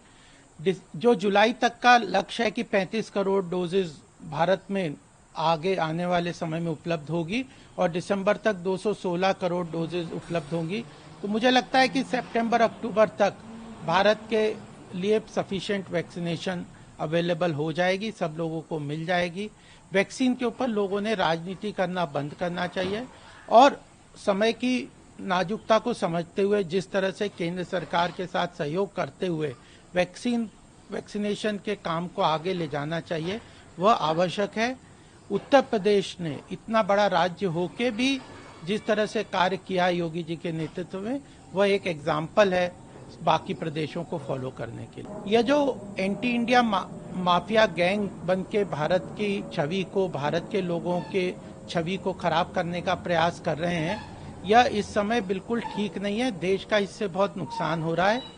जो जुलाई तक का लक्ष्य है कि 35 करोड़ डोजेज भारत में आगे आने वाले समय में उपलब्ध होगी और दिसंबर तक 216 करोड़ डोजेज उपलब्ध होंगी। तो मुझे लगता है कि सितंबर अक्टूबर तक भारत के लिए सफिशिएंट वैक्सीनेशन अवेलेबल हो जाएगी, सब लोगों को मिल जाएगी। वैक्सीन के ऊपर लोगों ने राजनीति करना बंद करना चाहिए और समय की नाजुकता को समझते हुए जिस तरह से केंद्र सरकार के साथ सहयोग करते हुए वैक्सीनेशन के काम को आगे ले जाना चाहिए, वह आवश्यक है। उत्तर प्रदेश ने इतना बड़ा राज्य होके भी जिस तरह से कार्य किया योगी जी के नेतृत्व में, वह एक एग्जाम्पल है बाकी प्रदेशों को फॉलो करने के लिए। यह जो एंटी इंडिया माफिया गैंग बन के भारत की छवि को, भारत के लोगों के छवि को खराब करने का प्रयास कर रहे हैं, यह इस समय बिल्कुल ठीक नहीं है। देश का इससे बहुत नुकसान हो रहा है।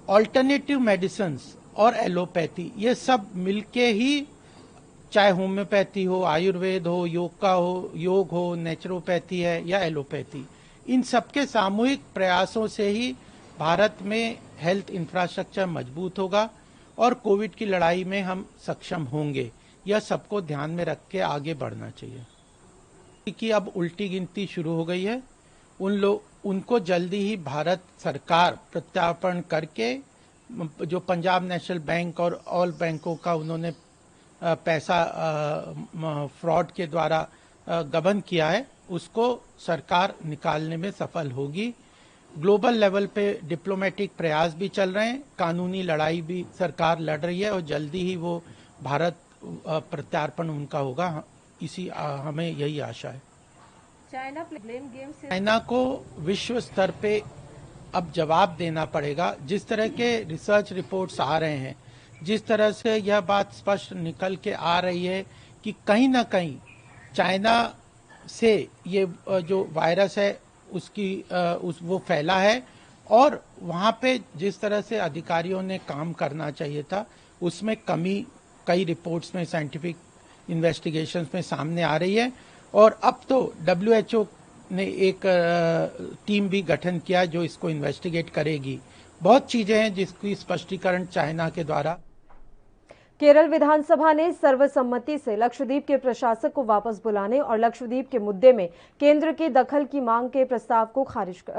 ऑल्टरनेटिव मेडिसिन्स और एलोपैथी ये सब मिलके ही, चाहे होम्योपैथी हो, आयुर्वेद हो, योग हो, नेचुरोपैथी है या एलोपैथी, इन सबके सामूहिक प्रयासों से ही भारत में हेल्थ इंफ्रास्ट्रक्चर मजबूत होगा और कोविड की लड़ाई में हम सक्षम होंगे। यह सबको ध्यान में रख के आगे बढ़ना चाहिए। कि अब उल्टी गिनती शुरू हो गई है, उनको जल्दी ही भारत सरकार प्रत्यार्पण करके जो पंजाब नेशनल बैंक और ऑल बैंकों का उन्होंने पैसा फ्रॉड के द्वारा गबन किया है, उसको सरकार निकालने में सफल होगी। ग्लोबल लेवल पे डिप्लोमेटिक प्रयास भी चल रहे हैं, कानूनी लड़ाई भी सरकार लड़ रही है और जल्दी ही वो भारत प्रत्यार्पण उनका होगा, इसी हमें यही आशा है। चाइना को विश्व स्तर पे अब जवाब देना पड़ेगा। जिस तरह के रिसर्च रिपोर्ट्स आ रहे हैं, जिस तरह से यह बात स्पष्ट निकल के आ रही है कि कहीं ना कहीं चाइना से ये जो वायरस है वो फैला है और वहाँ पे जिस तरह से अधिकारियों ने काम करना चाहिए था उसमें कमी कई रिपोर्ट्स में, साइंटिफिक इन्वेस्टिगेशंस में सामने आ रही है। और अब तो WHO ने एक टीम भी गठन किया जो इसको इन्वेस्टिगेट करेगी। बहुत चीजें हैं जिसकी स्पष्टीकरण चाइना के द्वारा। केरल विधानसभा ने सर्वसम्मति से लक्षद्वीप के प्रशासक को वापस बुलाने और लक्षद्वीप के मुद्दे में केंद्र की दखल की मांग के प्रस्ताव को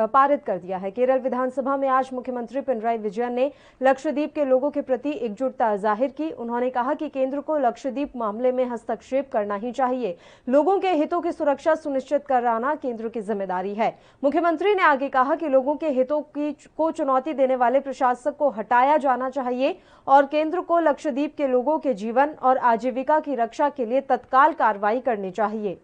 पारित कर दिया है। केरल विधानसभा में आज मुख्यमंत्री पिनराई विजयन ने लक्षद्वीप के लोगों के प्रति एकजुटता जाहिर की। उन्होंने कहा कि केंद्र को लक्षद्वीप मामले में हस्तक्षेप करना ही चाहिए। लोगों के हितों की सुरक्षा सुनिश्चित कराना केंद्र की जिम्मेदारी है। मुख्यमंत्री ने आगे कहा कि लोगों के हितों को चुनौती देने वाले प्रशासक को हटाया जाना चाहिए और केंद्र को लक्षद्वीप के के लोगों के जीवन और आजीविका की रक्षा के लिए तत्काल कार्रवाई करनी चाहिए।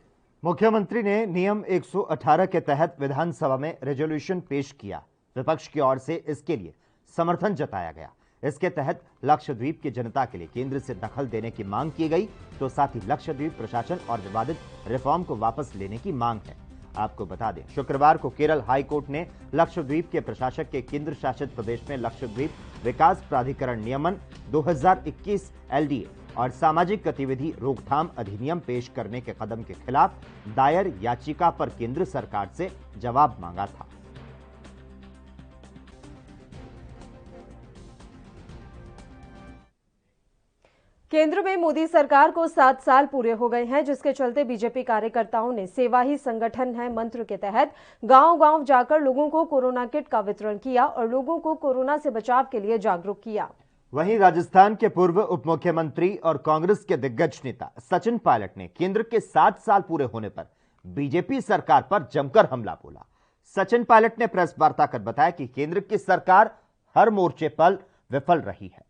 मुख्यमंत्री ने नियम 118 के तहत विधानसभा में रेजोल्यूशन पेश किया। विपक्ष की ओर से इसके लिए समर्थन जताया गया। इसके तहत लक्षद्वीप की जनता के लिए केंद्र से दखल देने की मांग की गई, तो साथ ही लक्षद्वीप प्रशासन और विवादित रिफॉर्म को वापस लेने की मांग है। आपको बता दें, शुक्रवार को केरल हाई कोर्ट ने लक्षद्वीप के प्रशासक के केंद्र शासित प्रदेश में लक्षद्वीप विकास प्राधिकरण नियमन 2021 LDA और सामाजिक गतिविधि रोकथाम अधिनियम पेश करने के कदम के खिलाफ दायर याचिका पर केंद्र सरकार से जवाब मांगा था। केंद्र में मोदी सरकार को 7 साल पूरे हो गए हैं, जिसके चलते बीजेपी कार्यकर्ताओं ने सेवा ही संगठन है मंत्र के तहत गांव-गांव जाकर लोगों को कोरोना किट का वितरण किया और लोगों को कोरोना से बचाव के लिए जागरूक किया। वहीं राजस्थान के पूर्व उप मुख्यमंत्री और कांग्रेस के दिग्गज नेता सचिन पायलट ने केंद्र के 7 साल पूरे होने पर बीजेपी सरकार पर जमकर हमला बोला। सचिन पायलट ने प्रेस वार्ता कर बताया कि केंद्र की सरकार हर मोर्चे पर विफल रही है।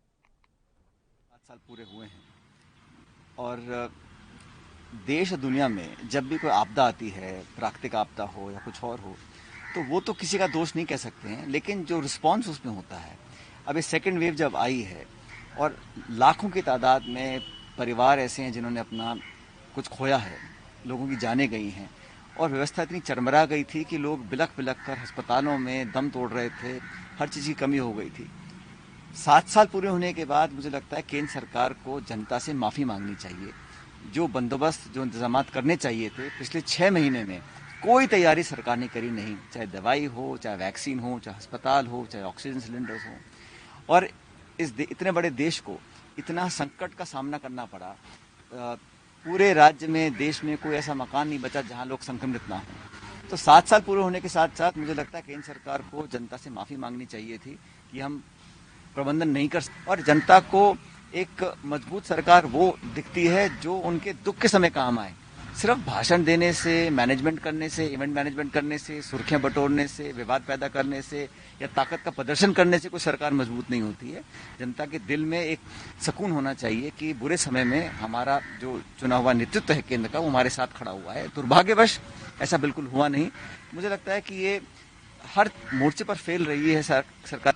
7 साल पूरे हुए हैं और देश और दुनिया में जब भी कोई आपदा आती है, प्राकृतिक आपदा हो या कुछ और हो, तो वो तो किसी का दोष नहीं कह सकते हैं, लेकिन जो रिस्पांस उसमें होता है, अभी सेकेंड वेव जब आई है और लाखों की तादाद में परिवार ऐसे हैं जिन्होंने अपना कुछ खोया है, लोगों की जानें गई हैं और व्यवस्था इतनी चरमरा गई थी कि लोग बिलख कर अस्पतालों में दम तोड़ रहे थे, हर चीज़ की कमी हो गई थी। 7 साल पूरे होने के बाद मुझे लगता है केंद्र सरकार को जनता से माफ़ी मांगनी चाहिए। जो बंदोबस्त, जो इंतजाम करने चाहिए थे पिछले 6 महीने में कोई तैयारी सरकार ने करी नहीं, चाहे दवाई हो, चाहे वैक्सीन हो, चाहे अस्पताल हो, चाहे ऑक्सीजन सिलेंडर्स हो। और इतने बड़े देश को इतना संकट का सामना करना पड़ा। पूरे राज्य में, देश में कोई ऐसा मकान नहीं बचा जहां लोग संक्रमित ना हो। तो 7 साल पूरे होने के साथ साथ मुझे लगता है केंद्र सरकार को जनता से माफ़ी मांगनी चाहिए थी कि हम प्रबंधन नहीं कर सकते। और जनता को एक मजबूत सरकार वो दिखती है जो उनके दुख के समय काम आए। सिर्फ भाषण देने से, मैनेजमेंट करने से, इवेंट मैनेजमेंट करने से, सुर्खियां बटोरने से, विवाद पैदा करने से या ताकत का प्रदर्शन करने से कोई सरकार मजबूत नहीं होती है। जनता के दिल में एक सुकून होना चाहिए कि बुरे समय में हमारा जो चुना हुआ नेतृत्व है केंद्र का, वो हमारे साथ खड़ा हुआ है। दुर्भाग्यवश ऐसा बिल्कुल हुआ नहीं। मुझे लगता है कि ये हर मोर्चे पर फेल रही है सरकार।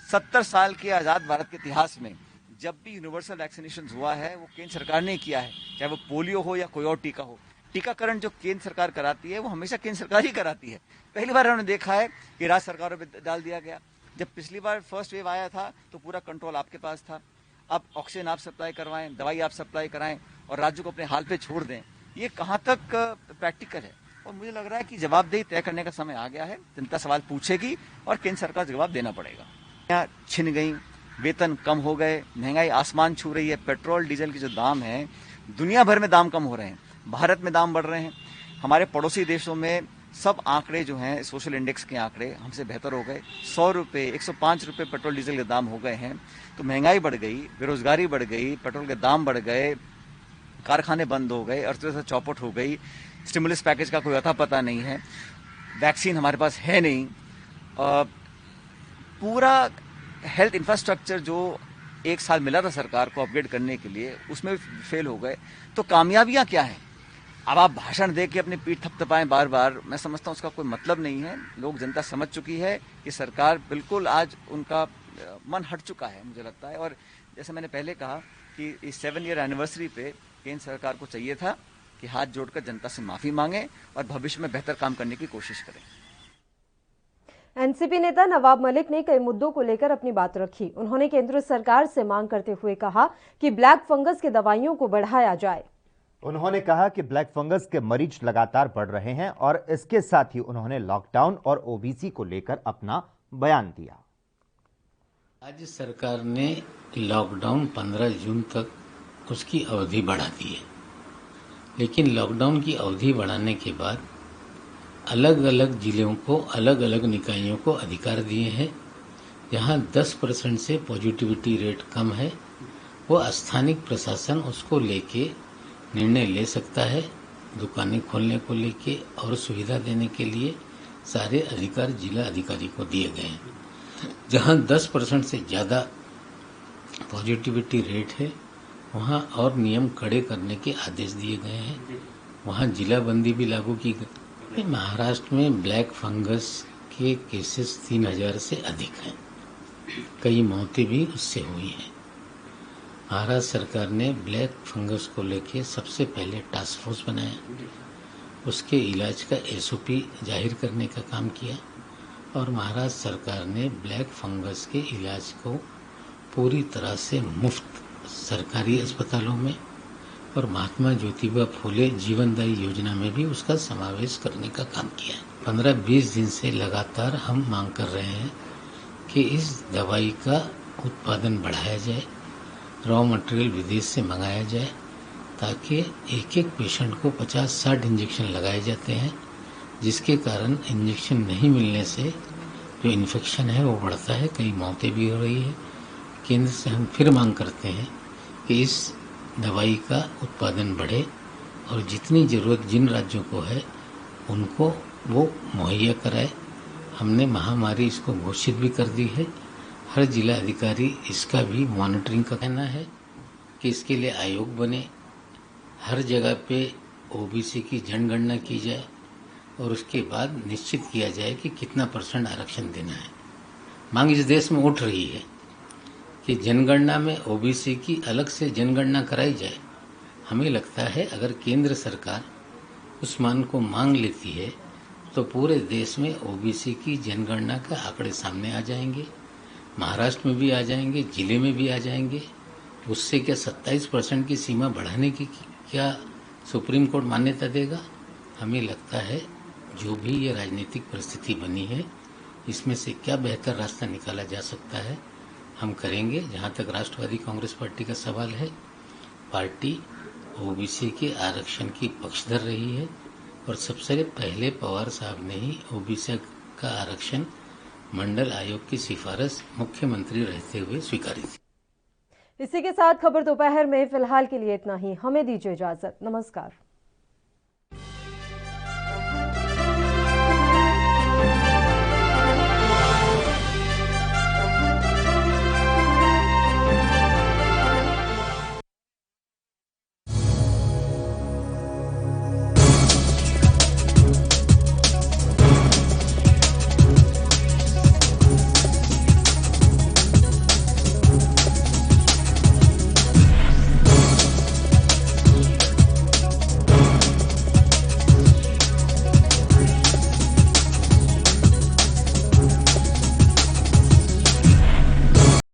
70 साल के आज़ाद भारत के इतिहास में जब भी यूनिवर्सल वैक्सीनेशन हुआ है वो केंद्र सरकार ने किया है, चाहे वो पोलियो हो या कोई और टीका हो। टीकाकरण जो केंद्र सरकार कराती है वो हमेशा केंद्र सरकार ही कराती है। पहली बार हमने देखा है कि राज्य सरकारों पे डाल दिया गया। जब पिछली बार फर्स्ट वेव आया था तो पूरा कंट्रोल आपके पास था। अब ऑक्सीजन आप सप्लाई करवाएं, दवाई आप सप्लाई कराएं और राज्यों को अपने हाल पे छोड़ दें, ये कहाँ तक प्रैक्टिकल है? और मुझे लग रहा है कि जवाबदेही तय करने का समय आ गया है। जनता सवाल पूछेगी और केंद्र सरकार जवाब देना पड़ेगा। यहाँ छिन गई, वेतन कम हो गए, महंगाई आसमान छू रही है। पेट्रोल डीजल के जो दाम हैं, दुनिया भर में दाम कम हो रहे हैं, भारत में दाम बढ़ रहे हैं। हमारे पड़ोसी देशों में सब आंकड़े जो हैं, सोशल इंडेक्स के आंकड़े हमसे बेहतर हो गए। 100 रुपये, 105 रुपये पेट्रोल डीजल के दाम हो गए हैं। तो महंगाई बढ़ गई, बेरोजगारी बढ़ गई, पेट्रोल के दाम बढ़ गए, कारखाने बंद हो गए, अर्थव्यवस्था चौपट हो गई। स्टिमुलस पैकेज का कोई अता पता नहीं है, वैक्सीन हमारे पास है नहीं। पूरा हेल्थ इंफ्रास्ट्रक्चर जो 1 साल मिला था सरकार को अपग्रेड करने के लिए, उसमें फेल हो गए। तो कामयाबियां क्या हैं? अब आप भाषण दे के अपनी पीठ थपथपाएं बार बार, मैं समझता हूं उसका कोई मतलब नहीं है। लोग, जनता समझ चुकी है कि सरकार बिल्कुल आज उनका मन हट चुका है, मुझे लगता है। और जैसे मैंने पहले कहा कि इस 7 ईयर एनिवर्सरी पे केंद्र सरकार को चाहिए था कि हाथ जोड़कर जनता से माफी मांगे और भविष्य में बेहतर काम करने की कोशिश करें। एनसीपी नेता नवाब मलिक ने कई मुद्दों को लेकर अपनी बात रखी। उन्होंने केंद्र सरकार से मांग करते हुए कहा कि ब्लैक फंगस की दवाइयों को बढ़ाया जाए। उन्होंने कहा कि ब्लैक फंगस के मरीज लगातार बढ़ रहे हैं और इसके साथ ही उन्होंने लॉकडाउन और ओबीसी को लेकर अपना बयान दिया। राज्य सरकार ने लॉकडाउन 15 जून तक उसकी अवधि बढ़ा दी है, लेकिन लॉकडाउन की अवधि बढ़ाने के बाद अलग अलग जिलों को, अलग अलग निकायों को अधिकार दिए हैं। जहां 10% से पॉजिटिविटी रेट कम है, वो स्थानिक प्रशासन उसको लेके निर्णय ले सकता है। दुकानें खोलने को लेके और सुविधा देने के लिए सारे अधिकार जिला अधिकारी को दिए गए हैं। जहां 10% से ज़्यादा पॉजिटिविटी रेट है, वहाँ और नियम कड़े करने के आदेश दिए गए हैं। वहाँ जिलाबंदी भी लागू की गई। महाराष्ट्र में ब्लैक फंगस के केसेस 3000 से अधिक हैं। कई मौतें भी उससे हुई हैं। महाराष्ट्र सरकार ने ब्लैक फंगस को लेके सबसे पहले टास्क फोर्स बनाया, उसके इलाज का SOP जाहिर करने का काम किया और महाराष्ट्र सरकार ने ब्लैक फंगस के इलाज को पूरी तरह से मुफ्त सरकारी अस्पतालों में और महात्मा ज्योतिबा फूले जीवनदायी योजना में भी उसका समावेश करने का काम किया। 15-20 दिन से लगातार हम मांग कर रहे हैं कि इस दवाई का उत्पादन बढ़ाया जाए, रॉ मटेरियल विदेश से मंगाया जाए, ताकि एक एक पेशेंट को 50-60 इंजेक्शन लगाए जाते हैं, जिसके कारण इंजेक्शन नहीं मिलने से जो इन्फेक्शन है वो बढ़ता है, कई मौतें भी हो रही है। केंद्र से हम फिर मांग करते हैं कि इस दवाई का उत्पादन बढ़े और जितनी ज़रूरत जिन राज्यों को है उनको वो मुहैया कराए। हमने महामारी इसको घोषित भी कर दी है। हर जिला अधिकारी इसका भी मॉनिटरिंग का कहना है कि इसके लिए आयोग बने, हर जगह पे OBC की जनगणना की जाए और उसके बाद निश्चित किया जाए कि कितना % आरक्षण देना है। मांग इस देश में उठ रही है कि जनगणना में OBC की अलग से जनगणना कराई जाए। हमें लगता है अगर केंद्र सरकार उस मान को मांग लेती है तो पूरे देश में OBC की जनगणना का आंकड़े सामने आ जाएंगे, महाराष्ट्र में भी आ जाएंगे, जिले में भी आ जाएंगे। उससे क्या 27% की सीमा बढ़ाने की क्या सुप्रीम कोर्ट मान्यता देगा? हमें लगता है जो भी ये राजनीतिक परिस्थिति बनी है इसमें से क्या बेहतर रास्ता निकाला जा सकता है हम करेंगे। जहाँ तक राष्ट्रवादी कांग्रेस पार्टी का सवाल है, पार्टी OBC के आरक्षण की पक्षधर रही है और सबसे पहले पवार साहब ने ही OBC का आरक्षण मंडल आयोग की सिफारिश मुख्यमंत्री रहते हुए स्वीकारी थी। इसी के साथ खबर दोपहर में फिलहाल के लिए इतना ही। हमें दीजिए इजाजत। नमस्कार।